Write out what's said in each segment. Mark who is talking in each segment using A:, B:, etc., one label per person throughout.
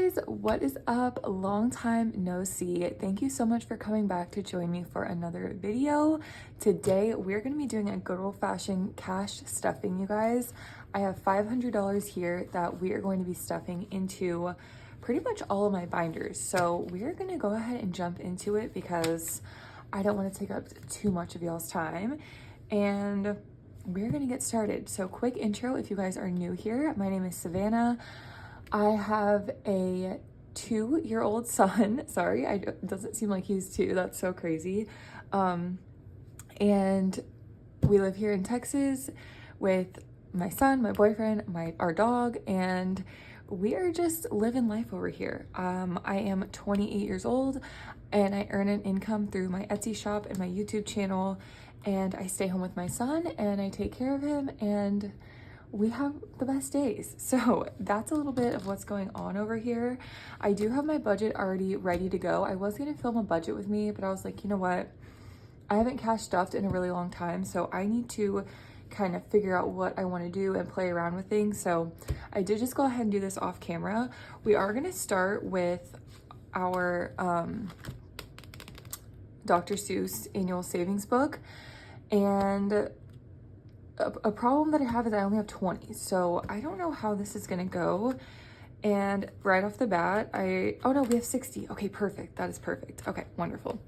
A: guys, what is up? Long time no see. Thank you so much for coming back to join me for another video. Today we're going to be doing a good old-fashioned cash stuffing, you guys. I have $500 here that we are going to be stuffing into pretty much all of my binders. So we're going to go ahead and jump into it because I don't want to take up too much of y'all's time, and we're going to get started. So quick intro if you guys are new here. My name is Savannah. I have a 2-year-old son. Sorry, it doesn't seem like he's 2. That's so crazy. And we live here in Texas with my son, my boyfriend, our dog, and we are just living life over here. I am 28 years old and I earn an income through my Etsy shop and my YouTube channel, and I stay home with my son and I take care of him, and we have the best days. So that's a little bit of what's going on over here. I do have my budget already ready to go. I was gonna film a budget with me, but I was like, you know what? I haven't cash stuffed in a really long time, so I need to kind of figure out what I want to do and play around with things. So I did just go ahead and do this off camera. We are gonna start with our DR.SEUSS annual savings book, and a problem that I have is I only have 20, so I don't know how this is gonna go. And right off the bat, oh no, we have 60. Okay, perfect. That is perfect. Okay, wonderful.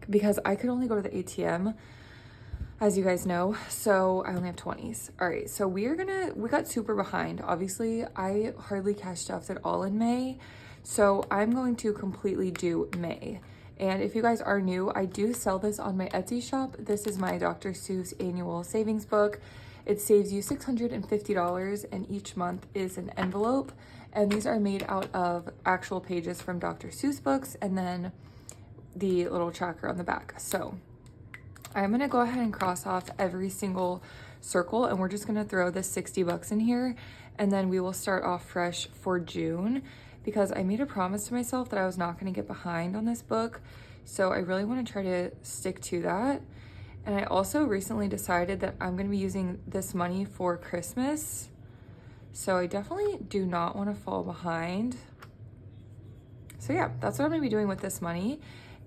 A: Because I could only go to the ATM, as you guys know, so I only have 20s. All right, so we got super behind. Obviously, I hardly cash stuffed at all in May, so I'm going to completely do May. And if you guys are new, I do sell this on my Etsy shop. This is my DR.SEUSS annual savings book. It saves you $650, and each month is an envelope. And these are made out of actual pages from DR.SEUSS books, and then the little tracker on the back. So I'm gonna go ahead and cross off every single circle, and we're just gonna throw this 60 bucks in here, and then we will start off fresh for June, because I made a promise to myself that I was not gonna get behind on this book. So I really wanna try to stick to that. And I also recently decided that I'm gonna be using this money for Christmas. So I definitely do not wanna fall behind. So yeah, that's what I'm gonna be doing with this money.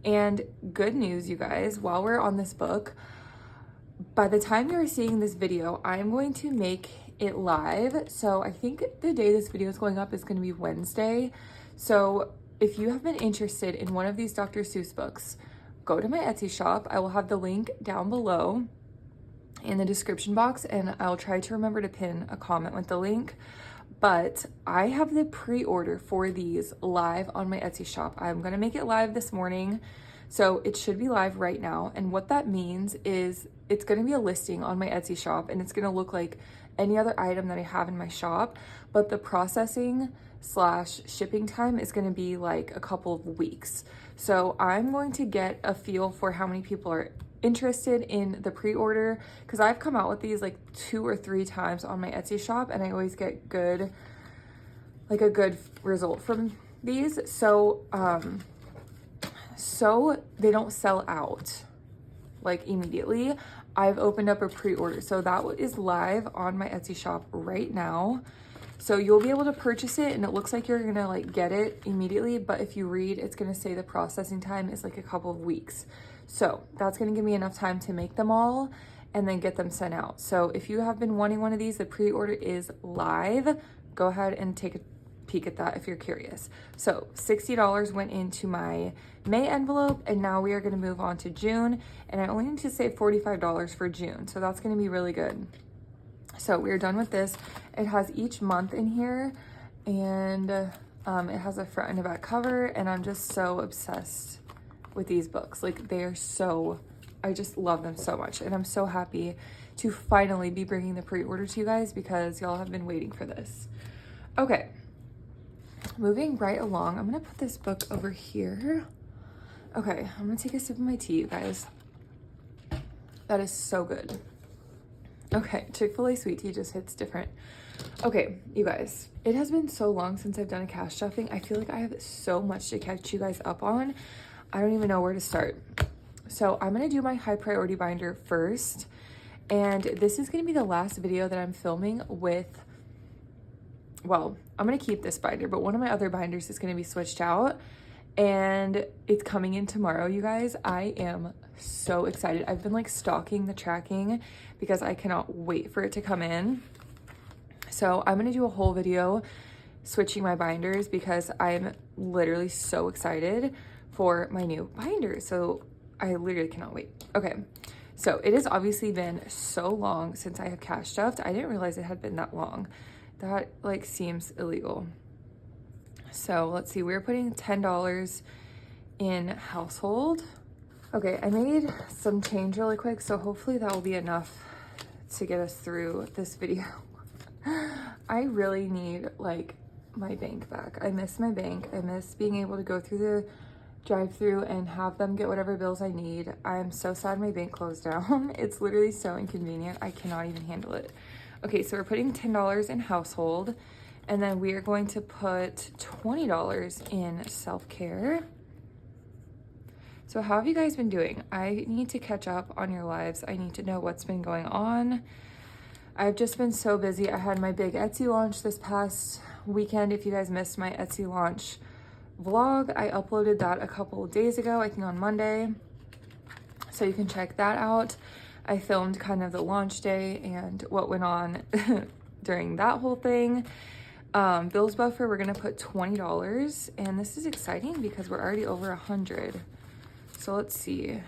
A: And good news, you guys, while we're on this book, by the time you're seeing this video, I'm going to make it live. So I think the day this video is going up is going to be Wednesday. So if you have been interested in one of these DR.SEUSS books, go to my Etsy shop. I will have the link down below in the description box, and I'll try to remember to pin a comment with the link. But I have the pre-order for these live on my Etsy shop. I'm gonna make it live this morning, so it should be live right now. And what that means is it's gonna be a listing on my Etsy shop, and it's gonna look like any other item that I have in my shop, but the processing / shipping time is gonna be like a couple of weeks. So I'm going to get a feel for how many people are interested in the pre-order, because I've come out with these like 2 or 3 times on my Etsy shop, and I always get a good result from these. So so they don't sell out like immediately. I've opened up a pre-order, so that is live on my Etsy shop right now. So you'll be able to purchase it, and it looks like you're gonna like get it immediately, but if you read, it's gonna say the processing time is like a couple of weeks. So that's gonna give me enough time to make them all and then get them sent out. So if you have been wanting one of these, the pre-order is live. Go ahead and take a peek at that if you're curious. So $60 went into my May envelope, and now we are gonna move on to June, and I only need to save $45 for June. So that's gonna be really good. So we're done with this. It has each month in here, and it has a front and a back cover, and I'm just so obsessed with these books. Like, they are so, I just love them so much, and I'm so happy to finally be bringing the pre-order to you guys, because y'all have been waiting for this. Okay, moving right along, I'm gonna put this book over here. Okay, I'm gonna take a sip of my tea, you guys. That is so good. Okay, Chick-fil-A sweet tea just hits different. Okay, you guys, it has been so long since I've done a cash stuffing. I feel like I have so much to catch you guys up on. I don't even know where to start. So I'm gonna do my high priority binder first, and this is gonna be the last video that I'm filming with well, I'm gonna keep this binder, but one of my other binders is gonna be switched out, and it's coming in tomorrow, you guys. I am so excited. I've been like stalking the tracking because I cannot wait for it to come in. So I'm gonna do a whole video switching my binders because I'm literally so excited for my new binder. So I literally cannot wait. Okay, so it has obviously been so long since I have cash stuffed. I didn't realize it had been that long. That like seems illegal. So let's see, we're putting $10 in household. Okay, I made some change really quick, so hopefully that will be enough to get us through this video. I really need like my bank back. I miss my bank. I miss being able to go through the drive-through and have them get whatever bills I need. I'm so sad my bank closed down. It's literally so inconvenient. I cannot even handle it. Okay, so we're putting $10 in household, and then we are going to put $20 in self-care. So how have you guys been doing? I need to catch up on your lives. I need to know what's been going on. I've just been so busy. I had my big Etsy launch this past weekend. If you guys missed my Etsy launch vlog, I uploaded that a couple of days ago, I think on Monday. So you can check that out. I filmed kind of the launch day and what went on during that whole thing. Bills buffer, we're gonna put $20, and this is exciting because we're already over 100. So let's see,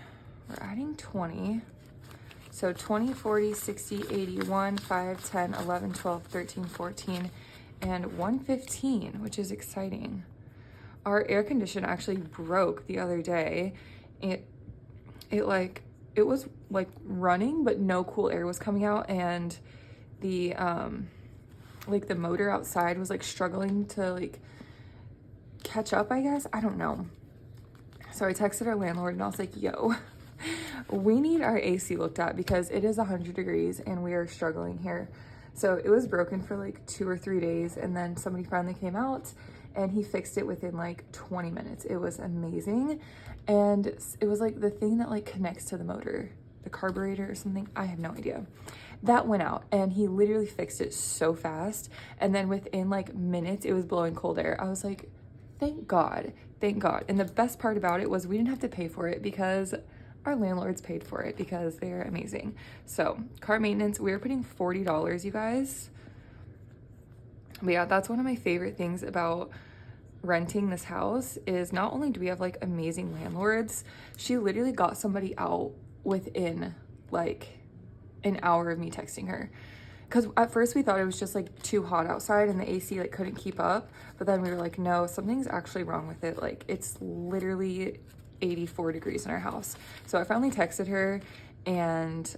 A: we're adding 20. So 20, 40, 60, 81, 5, 10, 11, 12, 13, 14, and 115, which is exciting. Our air conditioner actually broke the other day. It was like running, but no cool air was coming out, and the like the motor outside was like struggling to like catch up, I guess. I don't know. So I texted our landlord and I was like, yo, we need our AC looked at because it is 100 degrees and we are struggling here. So it was broken for like 2 or 3 days, and then somebody finally came out and he fixed it within like 20 minutes. It was amazing. And it was like the thing that like connects to the motor, the carburetor or something. I have no idea. That went out, and he literally fixed it so fast. And then within like minutes, it was blowing cold air. I was like, thank God, thank God. And the best part about it was we didn't have to pay for it because our landlords paid for it because they're amazing. So car maintenance, we're putting $40, you guys. But yeah, that's one of my favorite things about renting this house is not only do we have like amazing landlords, she literally got somebody out within like an hour of me texting her. Because at first we thought it was just like too hot outside and the AC like couldn't keep up, but then we were like, no, something's actually wrong with it. Like it's literally 84 degrees in our house. So I finally texted her, and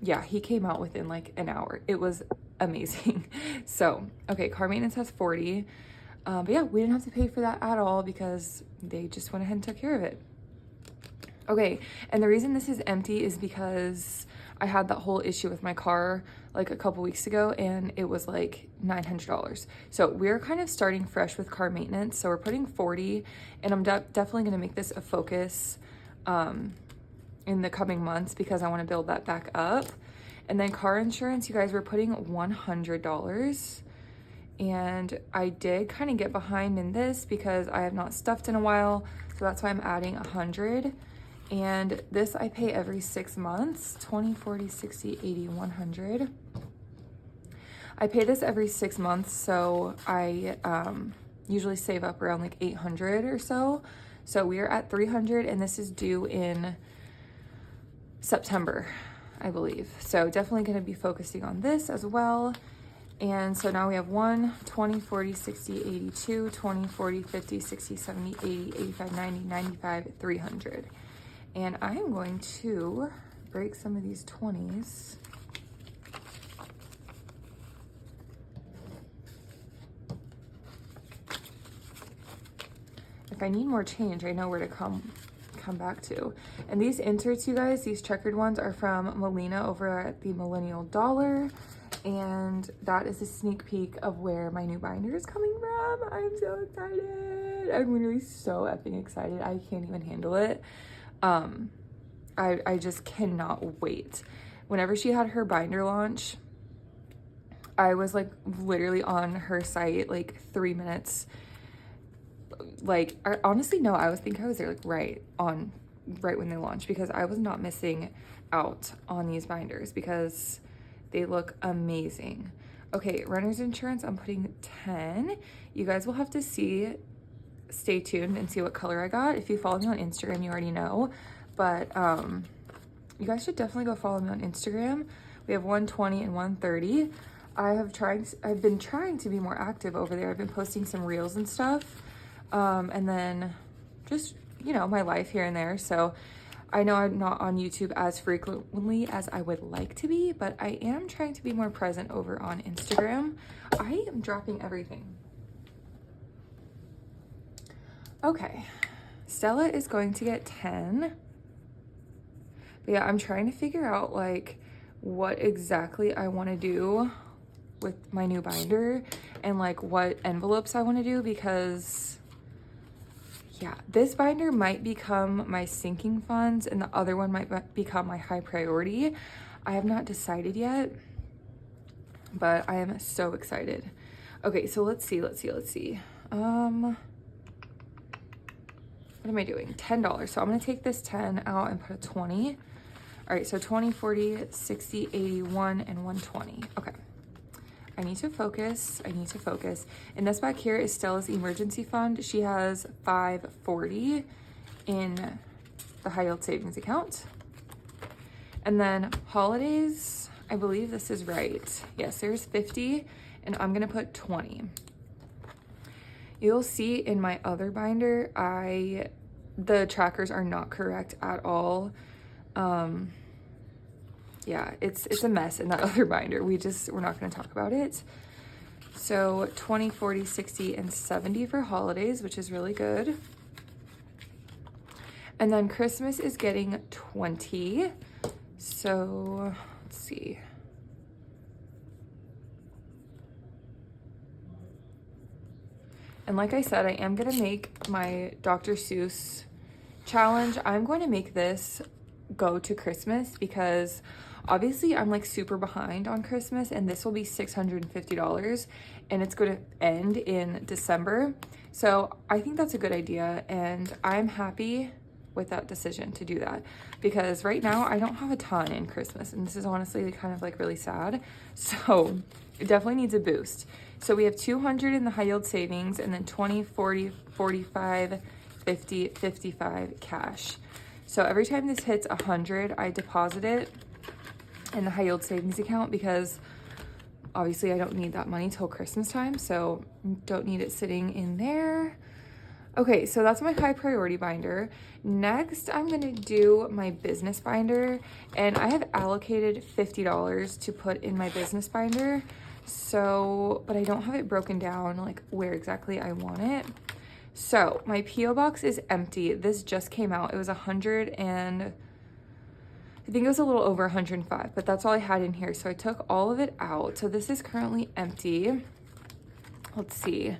A: yeah, he came out within like an hour. It was amazing. So okay, car maintenance has 40, but yeah, we didn't have to pay for that at all because they just went ahead and took care of it. Okay, and the reason this is empty is because I had that whole issue with my car like a couple weeks ago, and it was like $900. So we're kind of starting fresh with car maintenance. So we're putting 40, and I'm definitely going to make this a focus in the coming months because I want to build that back up. And then car insurance, you guys, we're putting $100. And I did kind of get behind in this because I have not stuffed in a while. So that's why I'm adding 100. And this I pay every 6 months, 20, 40, 60, 80, 100. I pay this every 6 months, so I usually save up around like 800 or so. So we are at 300, and this is due in September, I believe. So definitely going to be focusing on this as well. And so now we have 1, 20, 40, 60, 82, 20, 40, 50, 60, 70, 80, 85, 90, 95, 300. And I am going to break some of these 20s. If I need more change, I know where to come back to. And these inserts, you guys, these checkered ones are from Melina over at the Millennial Dollar. And that is a sneak peek of where my new binder is coming from. I'm so excited. I'm literally so effing excited. I can't even handle it. I just cannot wait. Whenever she had her binder launch, I was like literally on her site like 3 minutes. Like, honestly, no, I think I was there like right when they launched, because I was not missing out on these binders because they look amazing. Okay, renter's insurance, I'm putting 10. You guys will have to stay tuned and see what color I got. If you follow me on Instagram, you already know, but you guys should definitely go follow me on Instagram. We have 120 and 130. I've been trying to be more active over there. I've been posting some reels and stuff, and then just, you know, my life here and there. So I know I'm not on YouTube as frequently as I would like to be, but I am trying to be more present over on Instagram. I am dropping everything. Okay, Stella is going to get 10. But yeah, I'm trying to figure out like what exactly I want to do with my new binder and like what envelopes I want to do, because yeah, this binder might become my sinking funds and the other one might become my high priority. I have not decided yet, but I am so excited. Okay, so let's see. What am I doing? $10. So I'm gonna take this 10 out and put a 20. All right, so 20, 40, 60, 81, and 120. Okay. I need to focus. And this back here is Stella's emergency fund. She has $540 in the high yield savings account. And then holidays, I believe this is right. Yes, there's 50, and I'm gonna put 20. You'll see in my other binder, the trackers are not correct at all. Yeah, it's a mess in that other binder. We're not going to talk about it. So 20, 40, 60, and 70 for holidays, which is really good. And then Christmas is getting 20. So let's see. And like I said, I am going to make my DR.SEUSS challenge. I'm going to make this go to Christmas because obviously I'm like super behind on Christmas, and this will be $650 and it's going to end in December. So I think that's a good idea, and I'm happy with that decision to do that, because right now I don't have a ton in Christmas, and this is honestly kind of like really sad. So it definitely needs a boost. So we have 200 in the high yield savings, and then 20, 40, 45, 50, 55 cash. So every time this hits 100, I deposit it in the high yield savings account, because obviously I don't need that money till Christmas time, so don't need it sitting in there. Okay, so that's my high priority binder. Next, I'm gonna do my business binder, and I have allocated $50 to put in my business binder. So, but I don't have it broken down like where exactly I want it. So my PO box is empty. This just came out. It was 100 and I think it was a little over 105, but that's all I had in here. So I took all of it out. So this is currently empty. Let's see.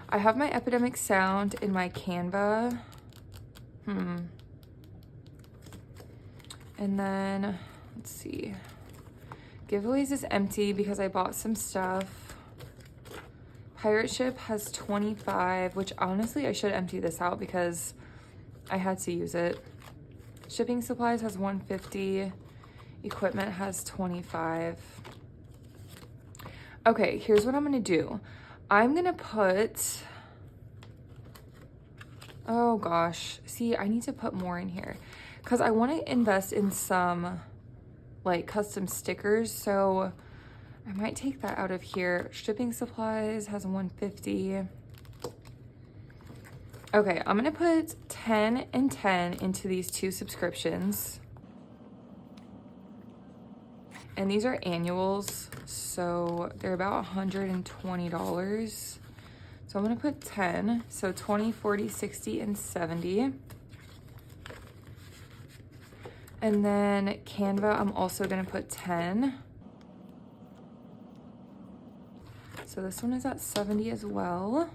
A: I have my Epidemic Sound in my Canva. And then let's see. Giveaways is empty because I bought some stuff. Pirate Ship has 25, which honestly I should empty this out because I had to use it. Shipping supplies has 150. Equipment has 25. Okay, here's what I'm gonna do. I'm gonna put, oh gosh, see, I need to put more in here because I want to invest in some like custom stickers, so I might take that out of here. Shipping supplies has 150. Okay, I'm gonna put 10 and 10 into these two subscriptions. And these are annuals, so they're about $120. So I'm gonna put 10, so 20, 40, 60, and 70. And then Canva, I'm also gonna put 10. So this one is at 70 as well.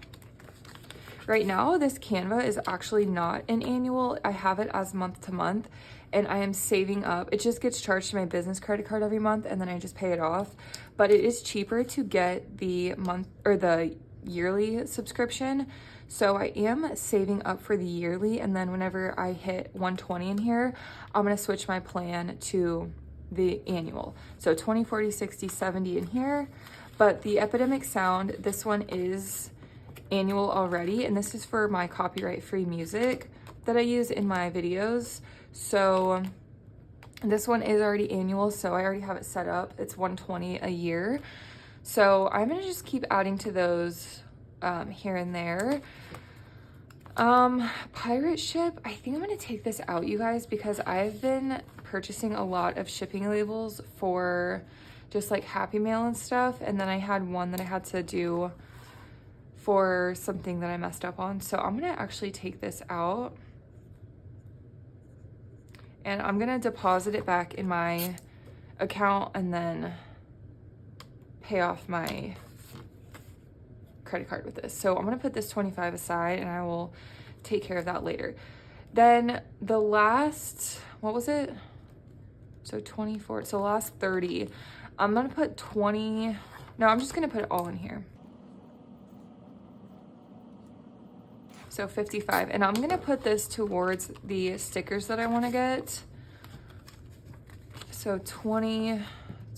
A: Right now, this Canva is actually not an annual. I have it as month to month, and I am saving up. It just gets charged to my business credit card every month, and then I just pay it off. But it is cheaper to get the month or the yearly subscription. So I am saving up for the yearly, and then whenever I hit 120 in here, I'm gonna switch my plan to the annual. So 20, 40, 60, 70 in here. But the Epidemic Sound, this one is annual already, and this is for my copyright-free music that I use in my videos. So this one is already annual, so I already have it set up. It's 120 a year. So I'm gonna just keep adding to those here and there. Pirate ship, I think I'm gonna take this out, you guys, because I've been purchasing a lot of shipping labels for just like Happy Mail and stuff, and then I had one that I had to do for something that I messed up on. So I'm gonna actually take this out, and I'm gonna deposit it back in my account and then pay off my credit card with this. So I'm gonna put this 25 aside, and I will take care of that later. Then the last, what was it? So 24, so last 30. I'm gonna put 20, no, I'm just gonna put it all in here. So 55, and I'm gonna put this towards the stickers that I wanna get. So 20,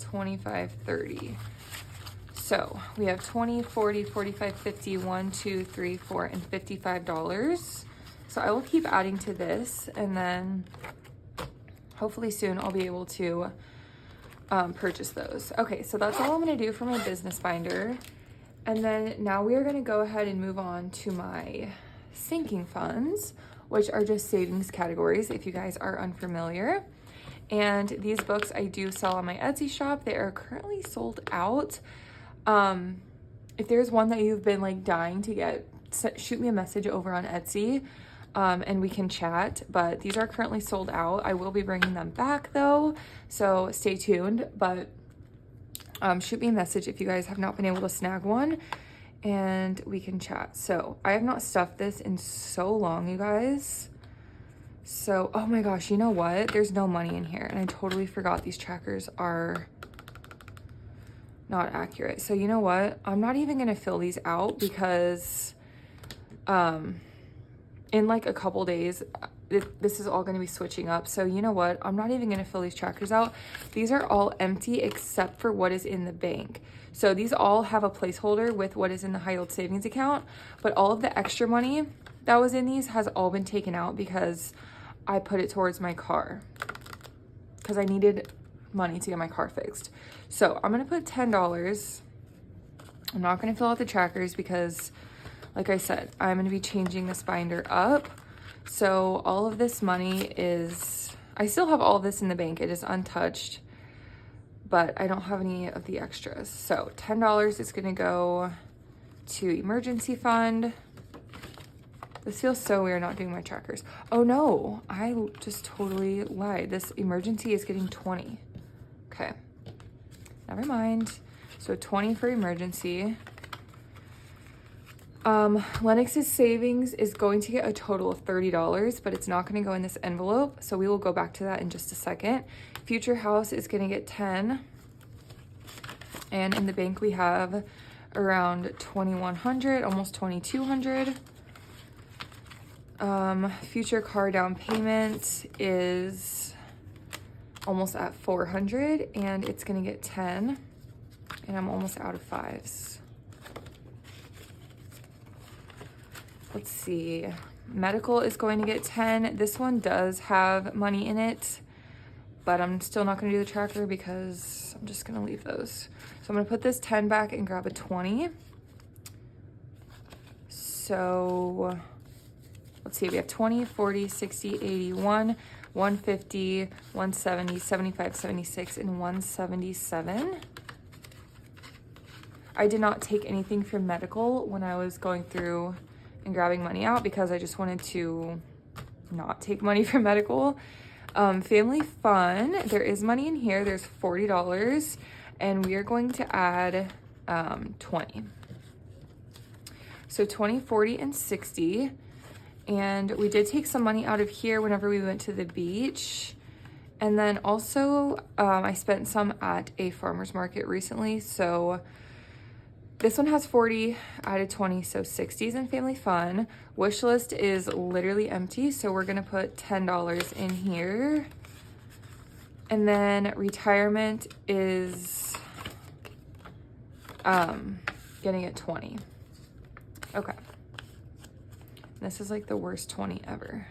A: 25, 30. So we have 20, 40, 45, 50, 1, 2, 3, 4, and $55. So I will keep adding to this, and then hopefully soon I'll be able to purchase those. Okay, so that's all I'm gonna do for my business binder. And then now we are gonna go ahead and move on to my sinking funds, which are just savings categories if you guys are unfamiliar. And these books I do sell on my Etsy shop. They are currently sold out. If there's one that you've been like dying to get, shoot me a message over on Etsy, and we can chat, but these are currently sold out. I will be bringing them back though, so stay tuned. But shoot me a message if you guys have not been able to snag one, and we can chat. So I have not stuffed this in so long, you guys. So, oh my gosh, you know what? There's no money in here, and I totally forgot these trackers are not accurate. So you know what? I'm not even gonna fill these out because in like a couple days, this is all gonna be switching up. So you know what? I'm not even gonna fill these trackers out. These are all empty except for what is in the bank. So these all have a placeholder with what is in the high yield savings account, but all of the extra money that was in these has all been taken out because I put it towards my car because I needed money to get my car fixed. So I'm gonna put $10. I'm not gonna fill out the trackers because, like I said, I'm gonna be changing this binder up. So all of this money is, I still have all of this in the bank. It is untouched, but I don't have any of the extras. So $10 is gonna go to emergency fund. This feels so weird not doing my trackers. Oh no, I just totally lied. This emergency is getting 20. Okay, never mind. So 20 for emergency. Lennox's savings is going to get a total of $30, but it's not going to go in this envelope, so we will go back to that in just a second. Future House is going to get 10, and in the bank we have around 2,100, almost 2,200. Future car down payment is almost at 400, and it's going to get 10, and I'm almost out of fives. Let's see, medical is going to get 10. This one does have money in it, but I'm still not going to do the tracker because I'm just going to leave those. So I'm going to put this 10 back and grab a 20. So let's see, we have 20, 40, 60, 81, 150, 170, 75, 76, and 177. I did not take anything from medical when I was going through and grabbing money out because I just wanted to not take money from medical. Family fun, there is money in here. There's $40, and we are going to add 20. So 20, 40, and 60. And we did take some money out of here whenever we went to the beach. And then also I spent some at a farmer's market recently. So this one has 40, added 20, so 60s in family fun. Wish list is literally empty, so we're gonna put $10 in here. And then retirement is getting it 20. Okay. This is like the worst 20 ever.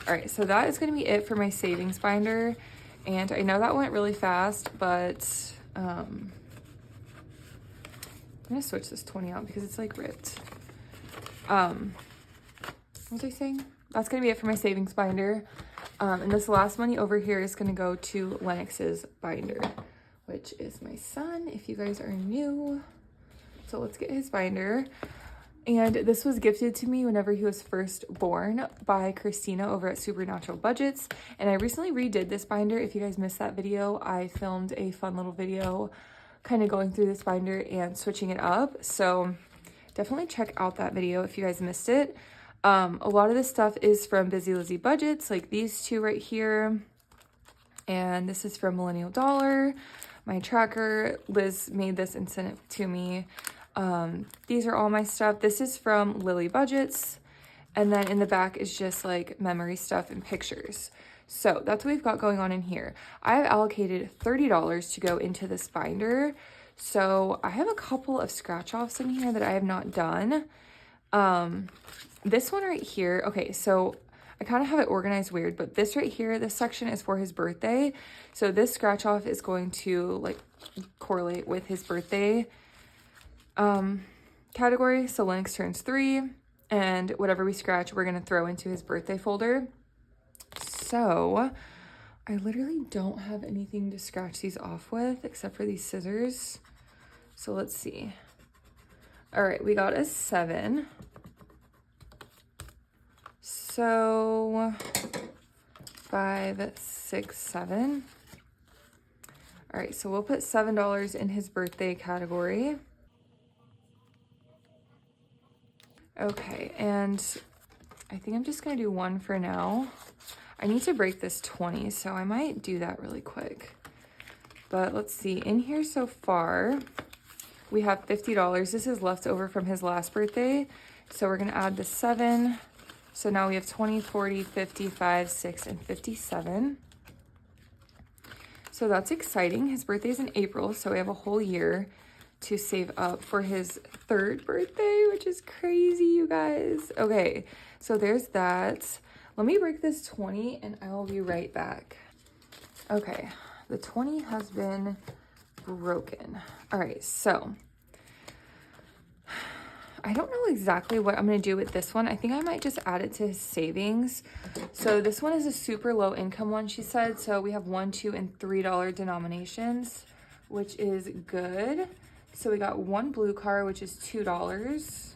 A: All right, so that is gonna be it for my savings binder. And I know that went really fast, but I'm gonna switch this 20 out because it's like ripped. What was I saying? That's gonna be it for my savings binder. And this last money over here is gonna go to Lennox's binder, which is my son, if you guys are new. So let's get his binder. And this was gifted to me whenever he was first born by Christina over at Supernatural Budgets. And I recently redid this binder. If you guys missed that video, I filmed a fun little video kind of going through this binder and switching it up. So definitely check out that video if you guys missed it. A lot of this stuff is from Busy Lizzie Budgets, like these two right here. And this is from Millennial Dollar. My tracker, Liz made this and sent it to me. These are all my stuff. This is from Lily Budgets. And then in the back is just like memory stuff and pictures. So that's what we've got going on in here. I have allocated $30 to go into this binder. So I have a couple of scratch offs in here that I have not done. This one right here. Okay, so I kind of have it organized weird, but this right here, this section is for his birthday. So this scratch off is going to like correlate with his birthday category. So Lennox turns 3, and whatever we scratch, we're going to throw into his birthday folder. So I literally don't have anything to scratch these off with except for these scissors. So let's see. All right, we got a 7. So 5, 6, 7. All right, so we'll put $7 in his birthday category. Okay, and I think I'm just gonna do 1 for now. I need to break this 20, so I might do that really quick. But let's see, in here so far, we have $50. This is left over from his last birthday. So we're gonna add the 7. So now we have 20, 40, 55, 6, and 57. So that's exciting. His birthday's in April, so we have a whole year to save up for his 3rd birthday, which is crazy, you guys. Okay, so there's that. Let me break this 20 and I will be right back. Okay, the 20 has been broken. All right, so I don't know exactly what I'm gonna do with this one. I think I might just add it to his savings. So this one is a super low income one, she said. So we have $1, $2, and $3 denominations, which is good. So we got 1 blue car, which is $2.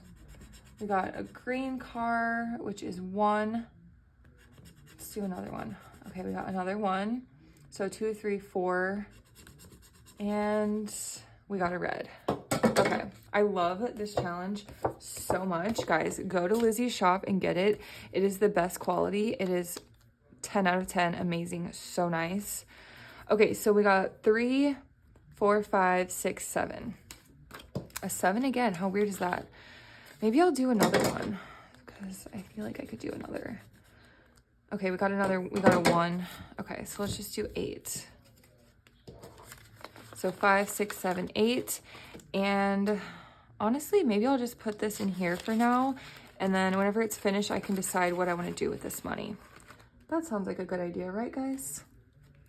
A: We got a green car, which is 1. Let's do another one. Okay, we got another 1. So 2, 3, 4. And we got a red. Okay, I love this challenge so much. Guys, go to Lizzie's shop and get it. It is the best quality. It is 10 out of 10. Amazing. So nice. Okay, so we got 3, 4, 5, 6, 7. A 7 again. How weird is that? Maybe I'll do another one because I feel like I could do another. Okay, we got a 1. Okay, so let's just do 8. So 5, 6, 7, 8. And honestly, maybe I'll just put this in here for now. And then whenever it's finished, I can decide what I want to do with this money. That sounds like a good idea, right, guys?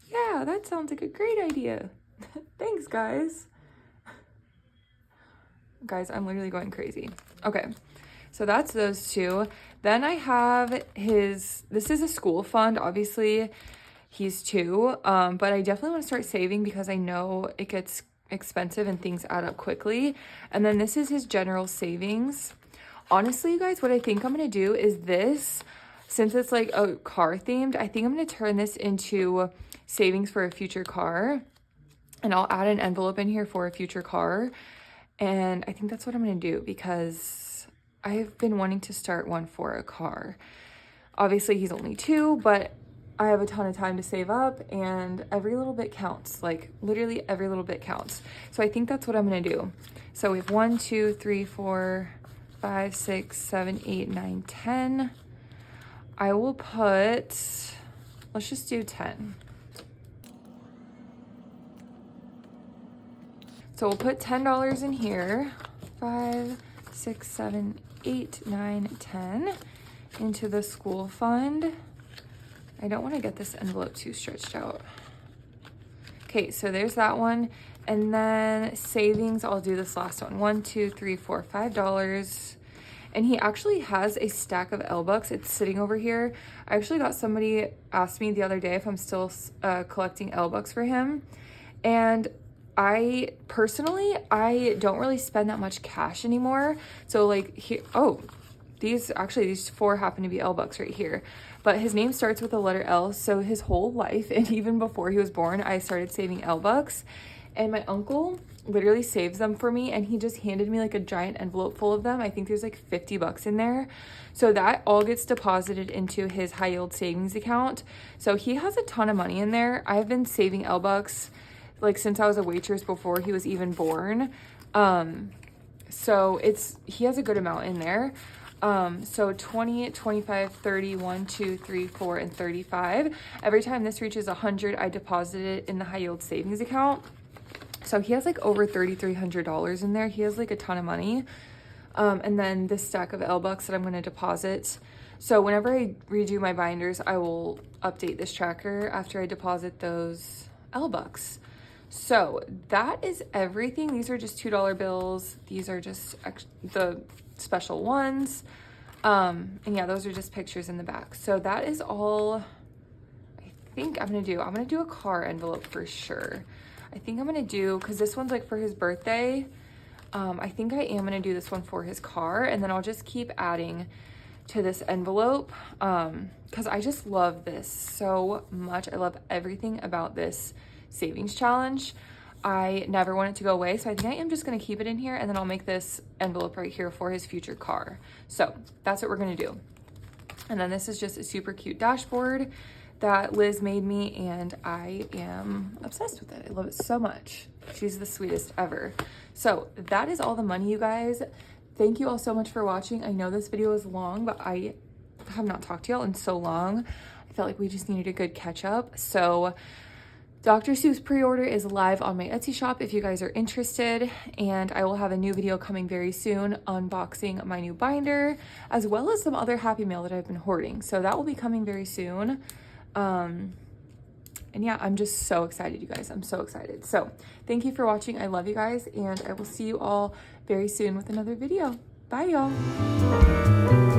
A: Yeah, that sounds like a great idea. Thanks, guys. Guys, I'm literally going crazy. Okay, so that's those 2. Then I have this is a school fund, obviously. He's 2, but I definitely want to start saving because I know it gets expensive and things add up quickly. And then this is his general savings. Honestly, you guys, what I think I'm going to do is this, since it's like a car themed, I think I'm going to turn this into savings for a future car. And I'll add an envelope in here for a future car. And I think that's what I'm going to do because I've been wanting to start one for a car. Obviously he's only 2, but I have a ton of time to save up, and every little bit counts. Like literally every little bit counts. So I think that's what I'm gonna do. So we have 1, 2, 3, 4, 5, 6, 7, 8, 9, 10. I will put, let's just do 10. So we'll put $10 in here. 5, 6, 7, 8, 9, 10 into the school fund. I don't want to get this envelope too stretched out. Okay, so there's that one. And then savings, I'll do this last one. 1, 2, 3, 4, $5. And he actually has a stack of L-Bucks. It's sitting over here. I actually got somebody asked me the other day if I'm still collecting L-Bucks for him. And I personally, I don't really spend that much cash anymore. So like here, oh, these 4 happen to be L-Bucks right here. But his name starts with the letter L. So his whole life, and even before he was born, I started saving L-Bucks. And my uncle literally saves them for me, and he just handed me like a giant envelope full of them. I think there's like 50 bucks in there. So that all gets deposited into his high yield savings account. So he has a ton of money in there. I've been saving L-Bucks like since I was a waitress, before he was even born. So he has a good amount in there. So 20, 25, 30, 1, 2, 3, 4, and 35. Every time this reaches 100, I deposit it in the high yield savings account. So he has like over $3,300 in there. He has like a ton of money. And then this stack of L-Bucks that I'm going to deposit. So whenever I redo my binders, I will update this tracker after I deposit those L-Bucks. So that is everything. These are just $2 bills. These are just the special ones. And yeah, those are just pictures in the back. So that is all I think I'm going to do. I'm going to do a car envelope for sure. I think I'm going to do, because this one's like for his birthday. I think I am going to do this one for his car, and then I'll just keep adding to this envelope because I just love this so much. I love everything about this savings challenge. I never want it to go away, so I think I am just going to keep it in here, and then I'll make this envelope right here for his future car. So that's what we're going to do. And then this is just a super cute dashboard that Liz made me, and I am obsessed with it. I love it so much. She's the sweetest ever. So that is all the money, you guys. Thank you all so much for watching. I know this video is long, but I have not talked to y'all in so long. I felt like we just needed a good catch up. So DR.SEUSS pre-order is live on my Etsy shop if you guys are interested, and I will have a new video coming very soon unboxing my new binder, as well as some other Happy Mail that I've been hoarding. So that will be coming very soon. And yeah, I'm just so excited, you guys. I'm so excited. So thank you for watching. I love you guys, and I will see you all very soon with another video. Bye, y'all.